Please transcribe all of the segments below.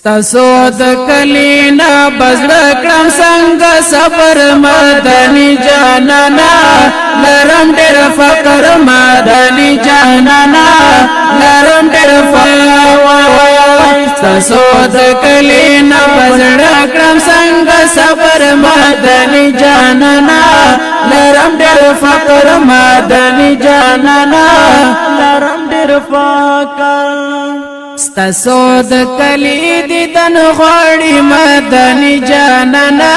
ستاسو د کلینا بزړه کړم څنګه صبر مدني جانانا لرم ډېر فقر مدني جانانا لرم ډېر فقر ستاسو د کلینا بزړه کړم څنګه صبر مدني جانانا لرم ډېر فقر مدني جانانا لرم ډېر فقر ستاسو د کلی دیدن غواړي مدني جانانا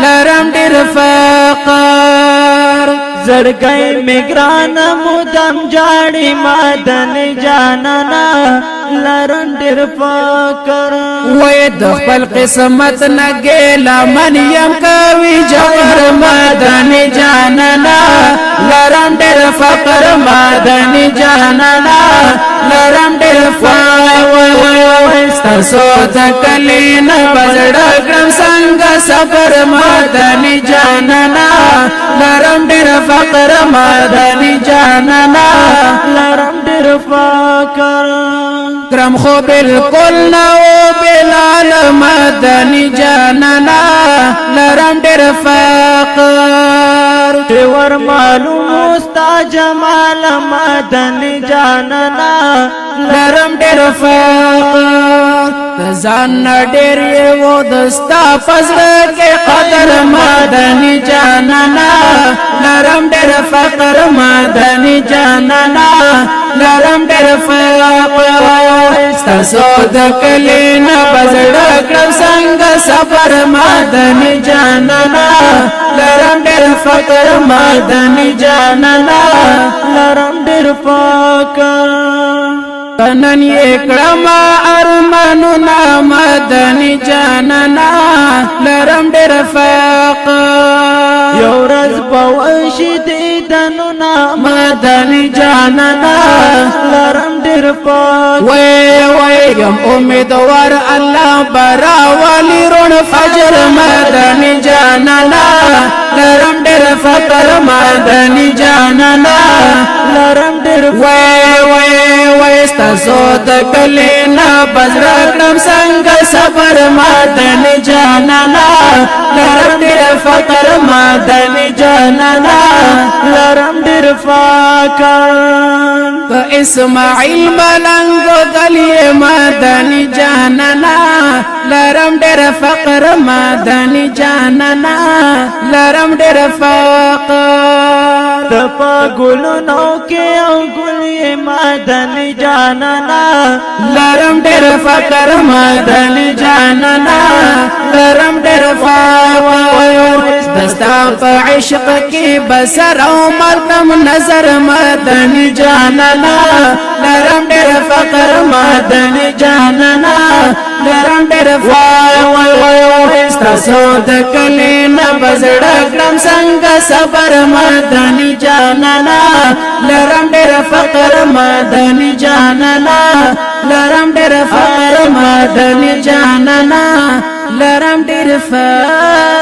لرم ډېر فقر زړګی میګران مودم جاړي مدني جانانا لرم ډېر فقر وې د خپل قسمت نه ګیلا من یم کوي جوهر مدني جانانا لرم ډېر فقر مدني جانانا لرم ډېر فقر ستاسو د کلینا بزړه کړم څنګه صبر مدني جانانا لرم ډېر فقر مدني جانانا لرم ډېر فقر کرم خو بالکل نو بلال مدني جانانا لرم ډېر فقر ور معلوم استا جمال مدني جانانا لرم ډېر فقر ځان ډېر یو دستا فزړه کې قدر مدني جانانا لرم ډېر فقر مدني جانانا لرم ډېر فقر ستاسو د کلینا بزړه کړم څنګه صبر مدني جانانا لرم ډېر فقر مدني جانانا لرم ډېر فقر نن یکړم ارمانونه مدني جانانا لرم ډېر فقر یو ورځ به وشي دیدنونه مدني جانانا لرم ډېر فقر وای یم امیدوار الله برا ولی رون فجر مدني جانانا لرم ډېر فقر مدني جانانا لرم ډېر وای ستاسو د کلینا بزړه کړم څنګه صبر مدني جانانا لرم ډېر فقر مدني جانانا لرم ډېر فقر اسماعیل ملنګو دلی مدني جانانا لرم ډېر فقر مدني جانانا لرم ډېر فقر د پګلونو کې او ګلې مدني جانانا لرم ډېر فقر مدني جانانا لرم ډېر فقر دستا په عشق کې بسر او مرتم نظر مدني جانانا لرم ډېر فقر مدني جانانا لرم ډېر فقر ستاسو د کلینا بزړه کړم څنګه صبر مدني جانانا لرم ډېر فقر مدني جانانا لرم ډېر فقر مدني جانانا لرم ډېر فقر